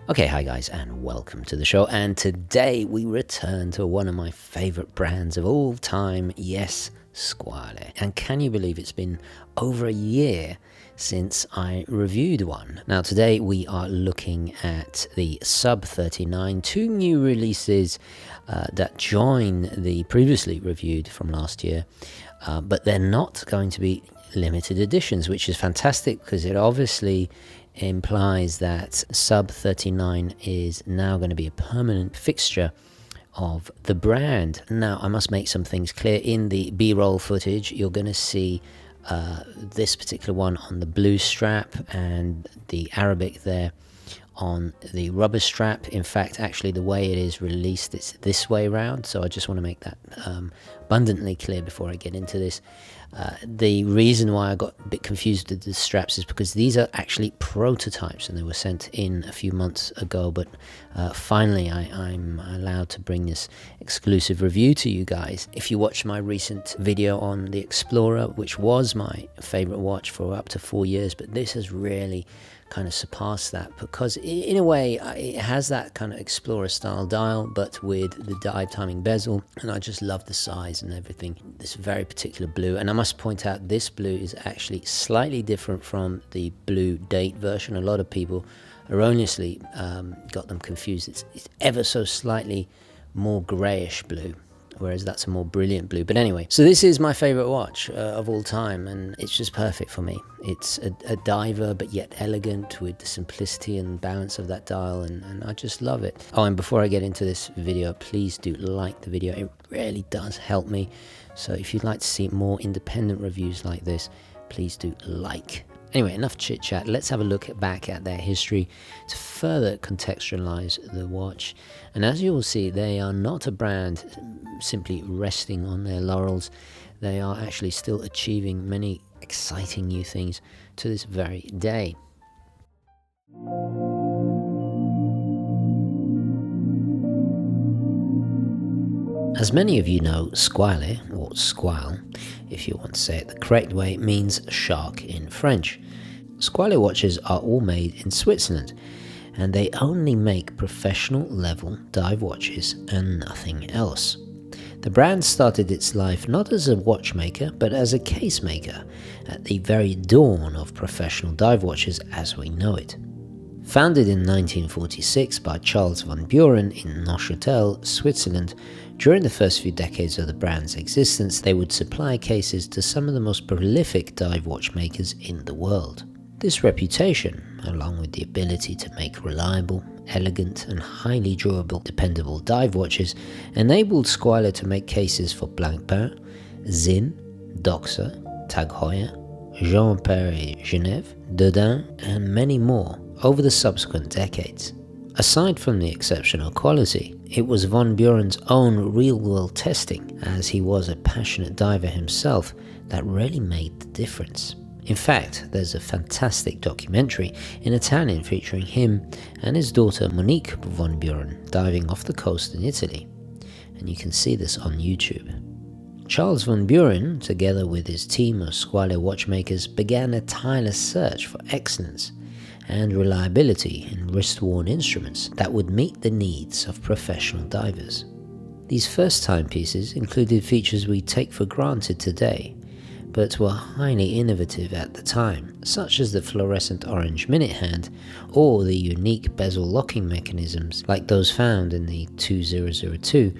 Okay, hi guys, and welcome to the show. And today we return to one of my favorite brands of all time, yes, Squale. And can you believe it's been over a year since I reviewed one? Now today we are looking at the SUB-39, two new releases that join the previously reviewed from last year, but they're not going to be limited editions, which is fantastic because it obviously implies that SUB-39 is now going to be a permanent fixture of the brand. Now, I must make some things clear. In the B-roll footage, you're going to see this particular one on the blue strap and the Arabic there on the rubber strap. In fact, actually the way it is released, it's this way around, so I just want to make that abundantly clear before I get into this. The reason why I got a bit confused with the straps is because these are actually prototypes and they were sent in a few months ago, but finally I'm allowed to bring this exclusive review to you guys. If you watched my recent video on the Explorer, which was my favorite watch for up to 4 years, but this has really kind of surpassed that because in a way it has that kind of Explorer style dial but with the dive timing bezel, and I just love the size and everything. This very particular blue, and I must point out this blue is actually slightly different from the blue date version. A lot of people erroneously got them confused. It's ever so slightly more grayish blue, whereas that's a more brilliant blue. But anyway, so this is my favorite watch of all time, and it's just perfect for me. It's a diver but yet elegant with the simplicity and balance of that dial, and I just love it. Oh, and before I get into this video, please do like the video. It really does help me. So if you'd like to see more independent reviews like this, please do like. Anyway, enough chit chat. Let's have a look back at their history to further contextualize the watch. And as you will see, they are not a brand simply resting on their laurels. They are actually still achieving many exciting new things to this very day. As many of you know, Squale, or Squale, if you want to say it the correct way, means shark in French. Squale watches are all made in Switzerland, and they only make professional level dive watches and nothing else. The brand started its life not as a watchmaker, but as a case maker at the very dawn of professional dive watches as we know it. Founded in 1946 by Charles von Buren in Neuchâtel, Switzerland, during the first few decades of the brand's existence, they would supply cases to some of the most prolific dive watchmakers in the world. This reputation, along with the ability to make reliable, elegant, and highly durable, dependable dive watches, enabled Squale to make cases for Blancpain, Zinn, Doxa, Tag Heuer, Jean Perret Genève, Dodin, and many more over the subsequent decades. Aside from the exceptional quality, it was von Buren's own real-world testing, as he was a passionate diver himself, that really made the difference. In fact, there's a fantastic documentary in Italian featuring him and his daughter Monique von Buren diving off the coast in Italy, and you can see this on YouTube. Charles von Buren, together with his team of Squale watchmakers, began a tireless search for excellence and reliability in wrist-worn instruments that would meet the needs of professional divers. These first timepieces included features we take for granted today, but were highly innovative at the time, such as the fluorescent orange minute hand or the unique bezel locking mechanisms like those found in the 2002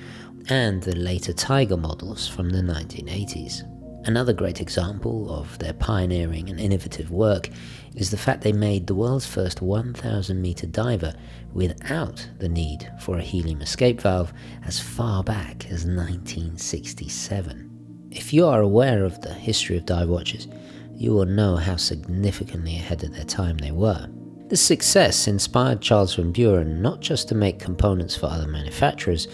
and the later Tiger models from the 1980s. Another great example of their pioneering and innovative work is the fact they made the world's first 1,000 meter diver without the need for a helium escape valve as far back as 1967. If you are aware of the history of dive watches, you will know how significantly ahead of their time they were. This success inspired Charles von Buren not just to make components for other manufacturers,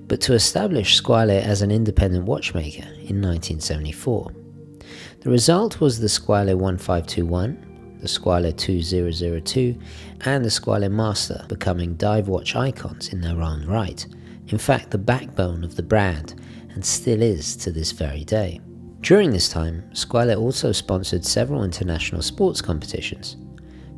but to establish Squale as an independent watchmaker in 1974. The result was the Squale 1521, the Squale 2002, and the Squale Master becoming dive watch icons in their own right. In fact, the backbone of the brand, and still is to this very day. During this time, Squale also sponsored several international sports competitions.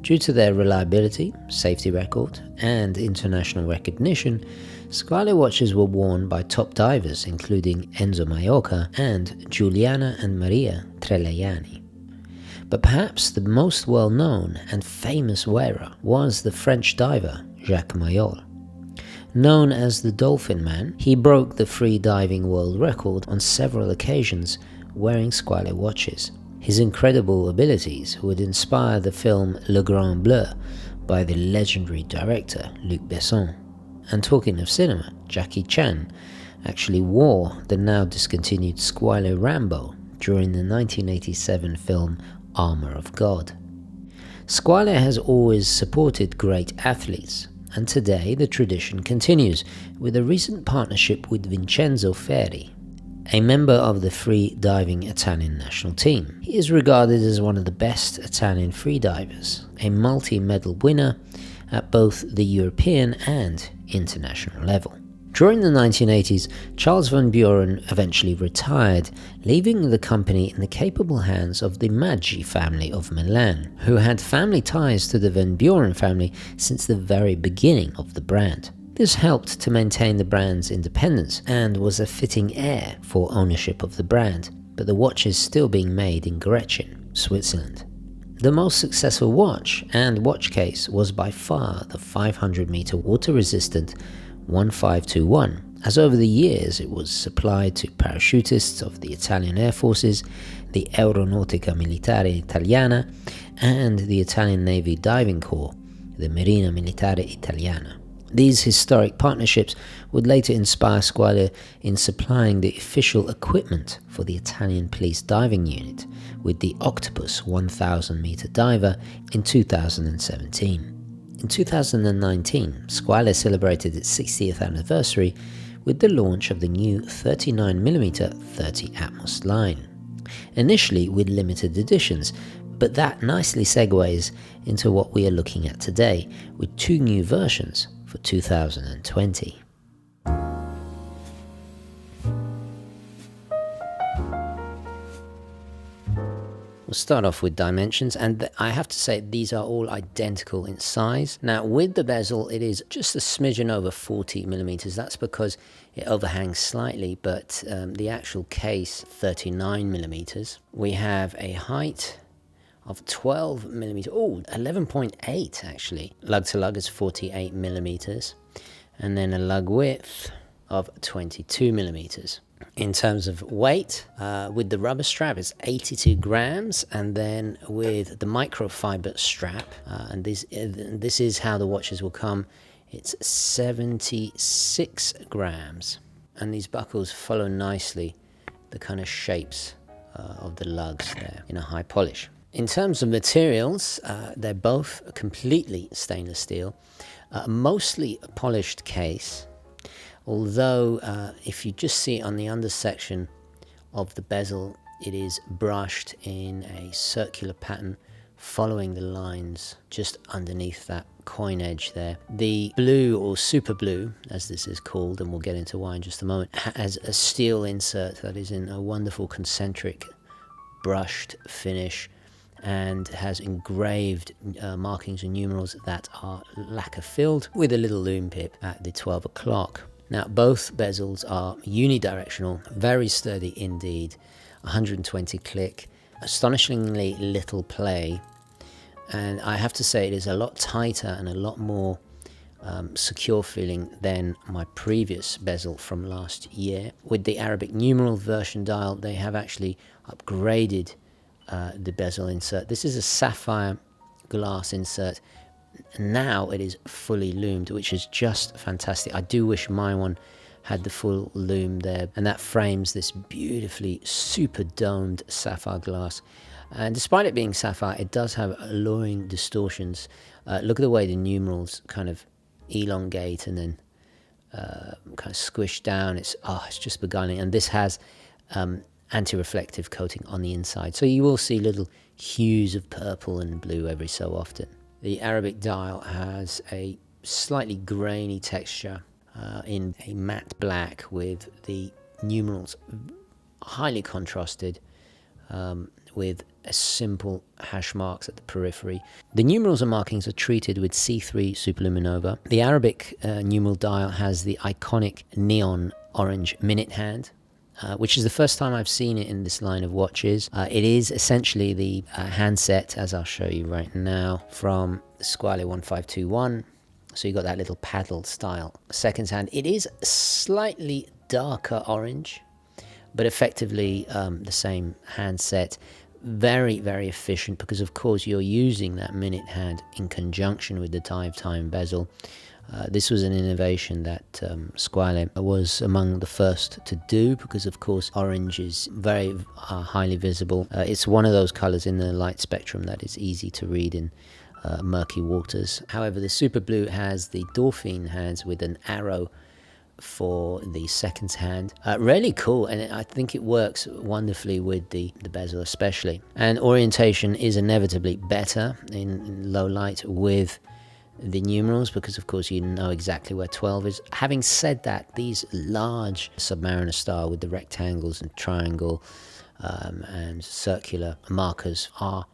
Due to their reliability, safety record, and international recognition, Squale watches were worn by top divers including Enzo Maiorca and Giuliana and Maria Treleiani. But perhaps the most well-known and famous wearer was the French diver Jacques Mayol. Known as the Dolphin Man, he broke the free diving world record on several occasions wearing Squale watches. His incredible abilities would inspire the film Le Grand Bleu by the legendary director Luc Besson. And talking of cinema, Jackie Chan actually wore the now discontinued Squale Rambo during the 1987 film Armor of God. Squale has always supported great athletes, and today the tradition continues with a recent partnership with Vincenzo Ferri, a member of the free diving Italian national team. He is regarded as one of the best Italian freedivers, a multi-medal winner at both the European and international level. During the 1980s, Charles Van Buren eventually retired, leaving the company in the capable hands of the Maggi family of Milan, who had family ties to the Van Buren family since the very beginning of the brand. This helped to maintain the brand's independence and was a fitting heir for ownership of the brand, but the watch is still being made in Gretchen, Switzerland. The most successful watch and watch case was by far the 500-meter water-resistant 1521, as over the years it was supplied to parachutists of the Italian Air Forces, the Aeronautica Militare Italiana, and the Italian Navy Diving Corps, the Marina Militare Italiana. These historic partnerships would later inspire Squale in supplying the official equipment for the Italian Police Diving Unit with the Octopus 1000-meter diver in 2017. In 2019, Squale celebrated its 60th anniversary with the launch of the new 39mm 30 ATMOS line, initially with limited editions, but that nicely segues into what we are looking at today with two new versions for 2020. We'll start off with dimensions, and I have to say these are all identical in size. Now with the bezel, it is just a smidgen over 40mm. That's because it overhangs slightly, but the actual case 39mm. We have a height of 12mm, 11.8 actually. Lug to lug is 48mm, and then a lug width of 22mm. In terms of weight, with the rubber strap it's 82 grams, and then with the microfiber strap, and this is how the watches will come, it's 76 grams. And these buckles follow nicely the kind of shapes of the lugs there in a high polish. In terms of materials, they're both completely stainless steel, mostly a polished case, although if you just see on the undersection of the bezel, it is brushed in a circular pattern following the lines just underneath that coin edge there. The blue, or SuperBlue as this is called, and we'll get into why in just a moment, has a steel insert that is in a wonderful concentric brushed finish and has engraved markings and numerals that are lacquer filled with a little lume pip at the 12 o'clock. Now both bezels are unidirectional, very sturdy indeed, 120 click, astonishingly little play, and I have to say it is a lot tighter and a lot more secure feeling than my previous bezel from last year. With the Arabic numeral version dial, they have actually upgraded the bezel insert. This is a sapphire glass insert. Now it is fully loomed, which is just fantastic. I do wish my one had the full lume there, and that frames this beautifully super domed sapphire glass. And despite it being sapphire, it does have alluring distortions. Look at the way the numerals kind of elongate and then kind of squish down. It's just beguiling. And this has anti-reflective coating on the inside, so you will see little hues of purple and blue every so often. The Arabic dial has a slightly grainy texture in a matte black, with the numerals highly contrasted with simple hash marks at the periphery. The numerals and markings are treated with C3 superluminova. The Arabic numeral dial has the iconic neon orange minute hand, which is the first time I've seen it in this line of watches. It is essentially the handset, as I'll show you right now, from the Squale 1521. So you got that little paddle style seconds hand. It is slightly darker orange, but effectively the same handset. Very, very efficient, because of course you're using that minute hand in conjunction with the dive time bezel. This was an innovation that Squale was among the first to do, because of course orange is very highly visible. It's one of those colors in the light spectrum that is easy to read in murky waters. However, the SuperBlue has the Dauphine hands with an arrow for the seconds hand. Really cool, and I think it works wonderfully with the bezel especially. And orientation is inevitably better in low light with the numerals, because of course you know exactly where 12 is. Having said that, these large Submariner style with the rectangles and triangle and circular markers are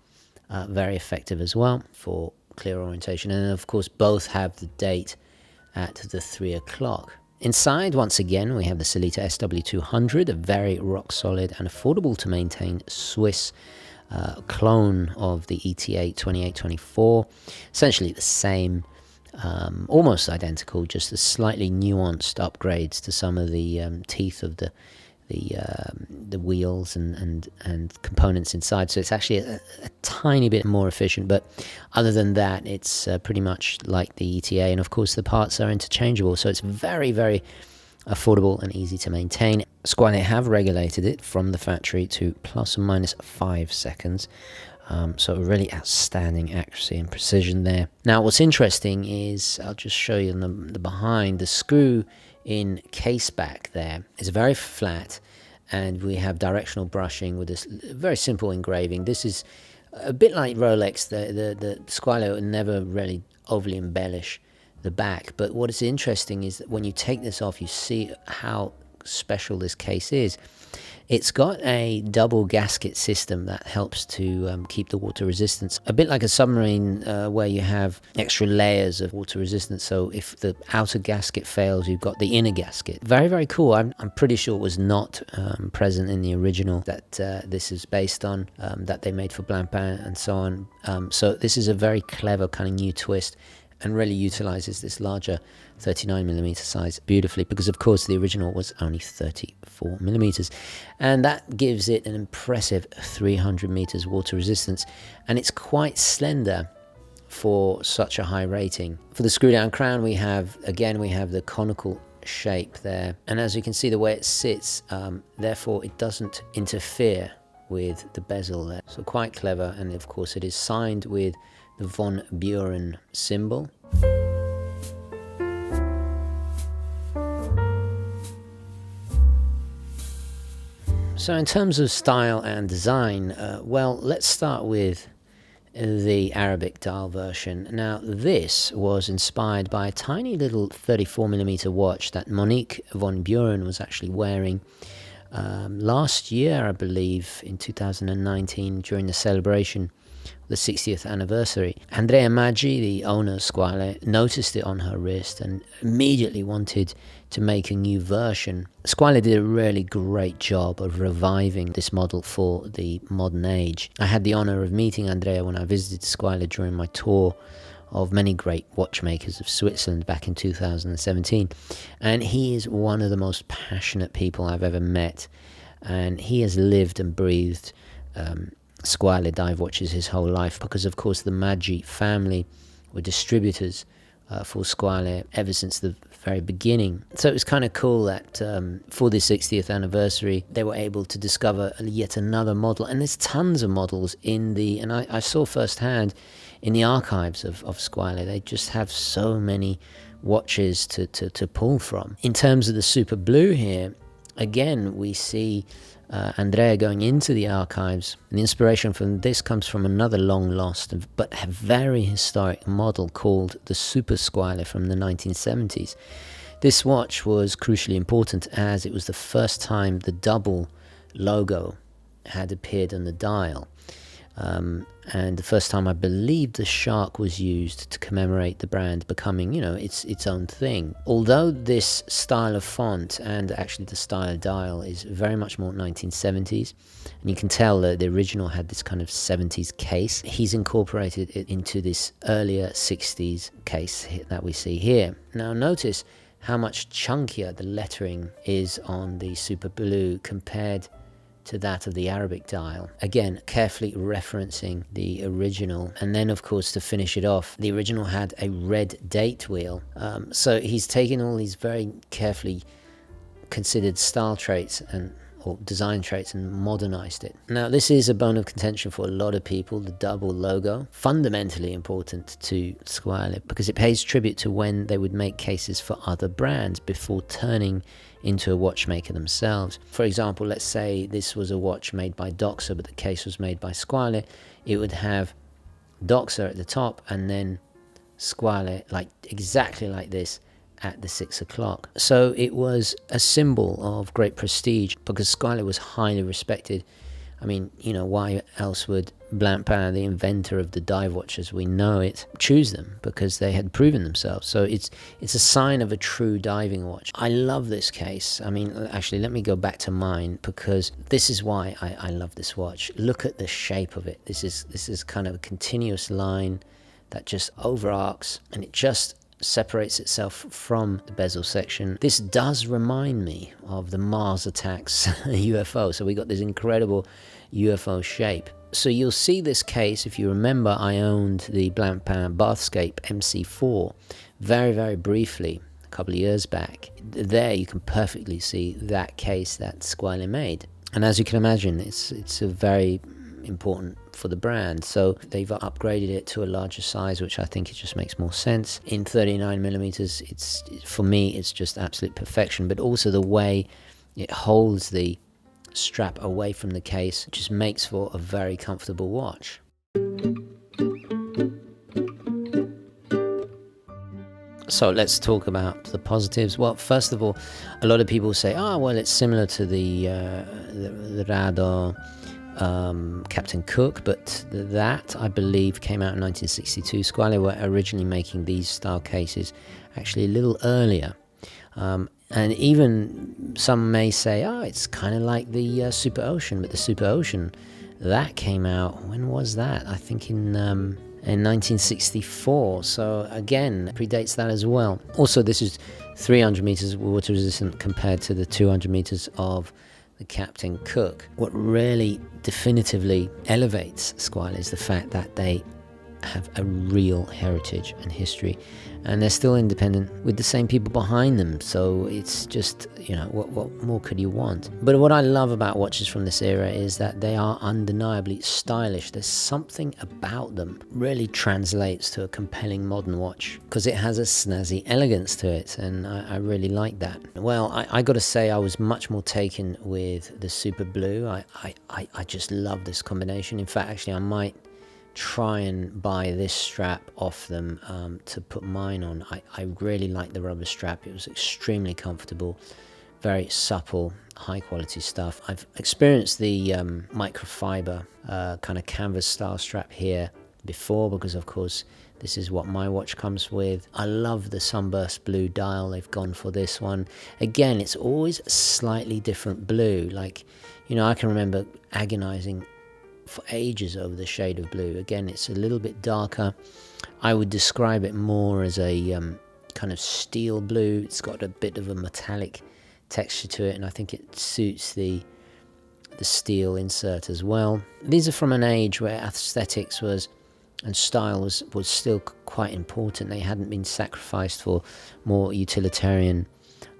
very effective as well for clear orientation. And of course both have the date at the 3 o'clock. Inside, once again, we have the Sellita SW200, a very rock solid and affordable to maintain Swiss clone of the ETA 2824. Essentially the same, almost identical, just the slightly nuanced upgrades to some of the teeth of the wheels and components inside. So it's actually a tiny bit more efficient, but other than that, it's pretty much like the ETA. And of course the parts are interchangeable, so it's very, very affordable and easy to maintain. Squale have regulated it from the factory to plus or minus 5 seconds. So really outstanding accuracy and precision there. Now what's interesting is, I'll just show you the behind, the screw in case back there is very flat, and we have directional brushing with this very simple engraving. This is a bit like Rolex. The Squale never really overly embellish the back, but what is interesting is that when you take this off, you see how special this case is. It's got a double gasket system that helps to keep the water resistance, a bit like a submarine where you have extra layers of water resistance. So if the outer gasket fails, you've got the inner gasket. Very, very cool. I'm pretty sure it was not present in the original that this is based on, that they made for Blancpain and so on. So this is a very clever kind of new twist, and really utilizes this larger 39mm size beautifully, because of course the original was only 34mm, and that gives it an impressive 300 meters water resistance, and it's quite slender for such a high rating. For the screw down crown, we have the conical shape there, and as you can see the way it sits, therefore it doesn't interfere with the bezel there. So quite clever, and of course it is signed with the von Buren symbol. So in terms of style and design, well, let's start with the Arabic dial version. Now this was inspired by a tiny little 34mm watch that Monique von Buren was actually wearing last year, I believe, in 2019, during the celebration of the 60th anniversary. Andrea Maggi, the owner of Squale, noticed it on her wrist and immediately wanted to make a new version. Squale did a really great job of reviving this model for the modern age. I had the honor of meeting Andrea when I visited Squale during my tour of many great watchmakers of Switzerland back in 2017, and he is one of the most passionate people I've ever met, and he has lived and breathed Squale dive watches his whole life, because of course the Maggi family were distributors for Squale ever since the very beginning. So it was kind of cool that for the 60th anniversary they were able to discover yet another model, and there's tons of models in the, and I saw firsthand in the archives of Squale, they just have so many watches to pull from. In terms of the SuperBlue here, again we see Andrea going into the archives, and the inspiration from this comes from another long lost but a very historic model called the Super Squale from the 1970s. This watch was crucially important as it was the first time the double logo had appeared on the dial. And the first time I believe the shark was used to commemorate the brand becoming, its own thing. Although this style of font and actually the style of dial is very much more 1970s, and you can tell that the original had this kind of 70s case, he's incorporated it into this earlier 60s case that we see here. Now notice how much chunkier the lettering is on the SuperBlue compared to that of the Arabic dial. Again, carefully referencing the original. And then, of course, to finish it off, the original had a red date wheel. So he's taken all these very carefully considered style traits or design traits and modernized it. Now, this is a bone of contention for a lot of people, the double logo. Fundamentally important to Squale because it pays tribute to when they would make cases for other brands before turning into a watchmaker themselves. For example, let's say this was a watch made by Doxa, but the case was made by Squale. It would have Doxa at the top and then Squale, exactly like this, at the 6 o'clock. So it was a symbol of great prestige because Squale was highly respected. I mean, why else would Blancpain, the inventor of the dive watch as we know it, choose them? Because they had proven themselves. So it's a sign of a true diving watch. I love this case. I mean, actually, let me go back to mine because this is why I love this watch. Look at the shape of it. This is kind of a continuous line that just overarcs, and it just separates itself from the bezel section. This does remind me of the Mars Attacks UFO. So we got this incredible UFO shape. So you'll see this case, if you remember, I owned the Blancpain Bathscape MC4 very, very briefly a couple of years back. There you can perfectly see that case that Squale made. And as you can imagine, it's a very important for the brand, so they've upgraded it to a larger size, which I think it just makes more sense. In 39mm, it's, for me, it's just absolute perfection, but also the way it holds the strap away from the case just makes for a very comfortable watch. So let's talk about the positives. Well, first of all, a lot of people say, well, it's similar to the Radar Captain Cook, but that, I believe, came out in 1962. Squale were originally making these style cases actually a little earlier. And even some may say, it's kind of like the Super Ocean, but the Super Ocean, that came out, when was that? I think in 1964, so again, predates that as well. Also, this is 300 meters water resistant compared to the 200 meters of the Captain Cook. What really definitively elevates Squale is the fact that they have a real heritage and history, and they're still independent with the same people behind them. So it's just, what more could you want? But what I love about watches from this era is that they are undeniably stylish. There's something about them really translates to a compelling modern watch because it has a snazzy elegance to it, and I really like that. Well, I got to say I was much more taken with the SuperBlue. I just love this combination. In fact, actually, I might try and buy this strap off them to put mine on. I really like the rubber strap. It was extremely comfortable, very supple, high quality stuff. I've experienced the microfiber kind of canvas style strap here before because, of course, this is what my watch comes with. I love the sunburst blue dial. They've gone for this one. Again, it's always a slightly different blue. I can remember agonizing for ages over the shade of blue. Again, it's a little bit darker. I would describe it more as a kind of steel blue. It's got a bit of a metallic texture to it, and I think it suits the steel insert as well. These are from an age where aesthetics and style was still quite important. They hadn't been sacrificed for more utilitarian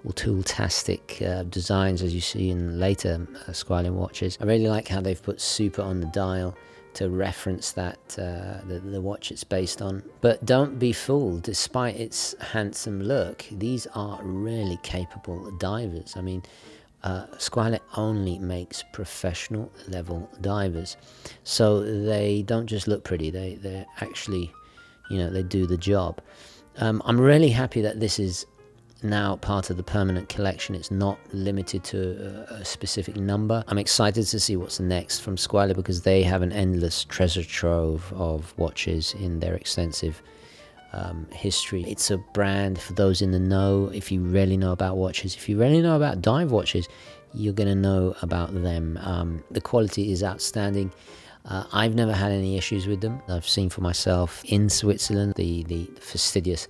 or tool-tastic designs as you see in later Squale watches. I really like how they've put Super on the dial to reference that the watch it's based on. But don't be fooled, despite its handsome look, these are really capable divers. I mean, Squale only makes professional level divers, so they don't just look pretty, they're actually, they do the job. I'm really happy that this is now part of the permanent collection. It's not limited to a specific number. I'm excited to see what's next from Squale, because they have an endless treasure trove of watches in their extensive history. It's a brand for those in the know. If you really know about watches, if you really know about dive watches, you're going to know about them. The quality is outstanding. I've never had any issues with them. I've seen for myself in Switzerland the fastidious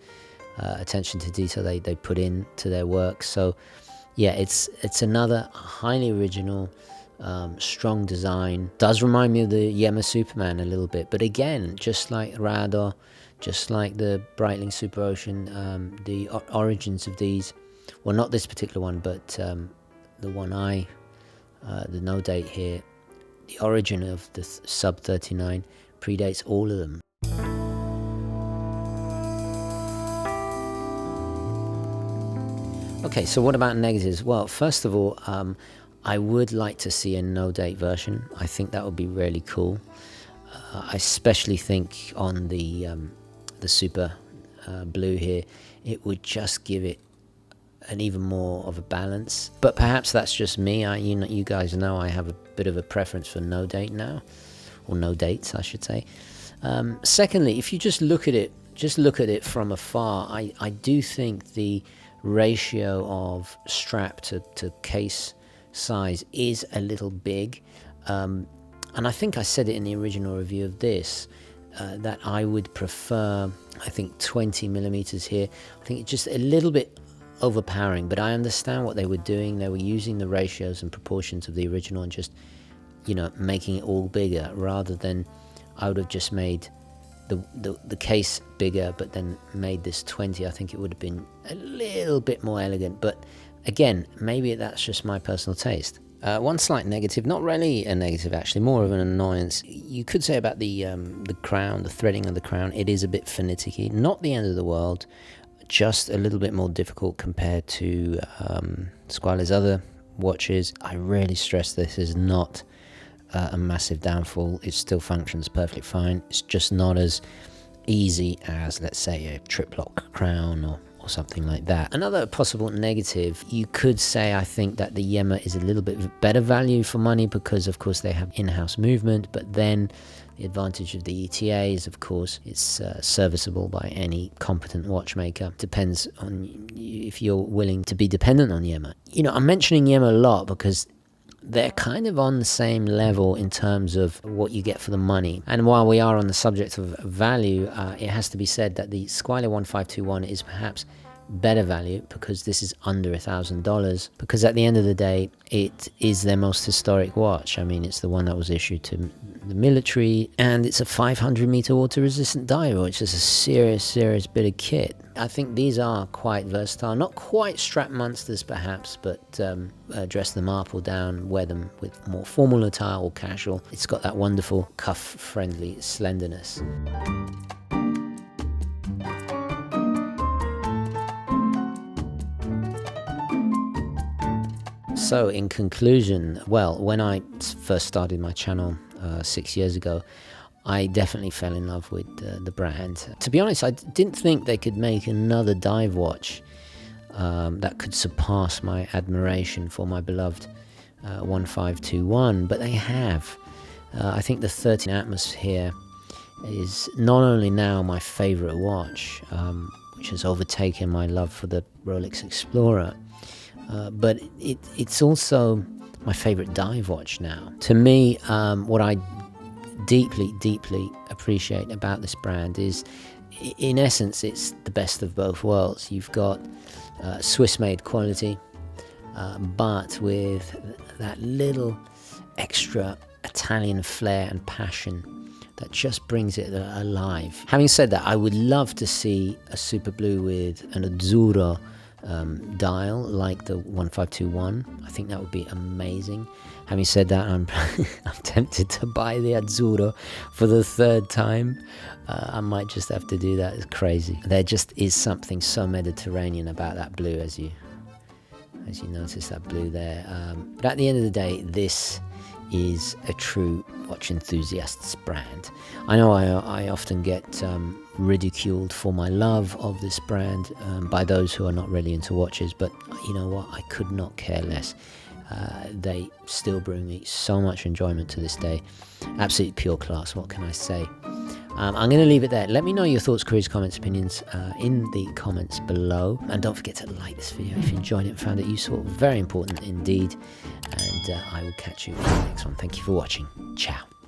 attention to detail they put into their work. So yeah, it's another highly original, strong design. Does remind me of the Yema Superman a little bit, but again, just like Rado, just like the Breitling Super Ocean, the origins of these, well, not this particular one, but the one the no date here, the origin of the SUB-39 predates all of them. Okay, so what about negatives? Well, first of all, I would like to see a no-date version. I think that would be really cool. I especially think on the Super Blue here, it would just give it an even more of a balance. But perhaps that's just me. You guys know I have a bit of a preference for no date now, or no dates, I should say. Secondly, if you just look at it from afar, I do think the ratio of strap to case size is a little big, and I think I said it in the original review of this, that I would prefer, I think, 20mm here. I think it's just a little bit overpowering, but I understand what they were doing. They were using the ratios and proportions of the original and just, making it all bigger, rather than I would have just made the case bigger but then made this 20. I think it would have been a little bit more elegant, but again, maybe that's just my personal taste. One slight negative, not really a negative actually, more of an annoyance, you could say, about the crown, the threading of the crown. It is a bit finicky, not the end of the world, just a little bit more difficult compared to Squale's other watches. I really stress this is not a massive downfall. It still functions perfectly fine. It's just not as easy as, let's say, a triplock crown or something like that. Another possible negative, you could say, I think that the Yema is a little bit better value for money because, of course, they have in-house movement, but then the advantage of the ETA is, of course, it's serviceable by any competent watchmaker. Depends on if you're willing to be dependent on Yema. I'm mentioning Yema a lot because they're kind of on the same level in terms of what you get for the money. And while we are on the subject of value, it has to be said that the Squale 1521 is perhaps better value because this is under $1,000, because at the end of the day, it is their most historic watch. I mean, it's the one that was issued to the military, and it's a 500-meter water-resistant dial, which is a serious bit of kit. I think these are quite versatile, not quite strap monsters perhaps, but dress them up or down, wear them with more formal attire or casual. It's got that wonderful cuff-friendly slenderness. So in conclusion, well, when I first started my channel 6 years ago, I definitely fell in love with the brand. To be honest, I didn't think they could make another dive watch that could surpass my admiration for my beloved 1521, but they have. I think the 13 ATMOS here is not only now my favorite watch, which has overtaken my love for the Rolex Explorer, but it's also my favorite dive watch now. To me, what I deeply appreciate about this brand is, in essence, it's the best of both worlds. You've got Swiss-made quality, but with that little extra Italian flair and passion that just brings it alive. Having said that, I would love to see a SuperBlue with an Azzurro dial like the 1521. I think that would be amazing. Having said that, I'm tempted to buy the Azzurro for the third time. I might just have to do that. It's crazy. There just is something so Mediterranean about that blue, as you notice that blue there. But at the end of the day, this is a true watch enthusiasts brand. I know I often get ridiculed for my love of this brand by those who are not really into watches, but you know what, I could not care less. They still bring me so much enjoyment to this day. Absolute pure class, what can I say? I'm going to leave it there. Let me know your thoughts, queries, comments, opinions in the comments below. And don't forget to like this video if you enjoyed it and found it useful. Very important indeed. And I will catch you in the next one. Thank you for watching. Ciao.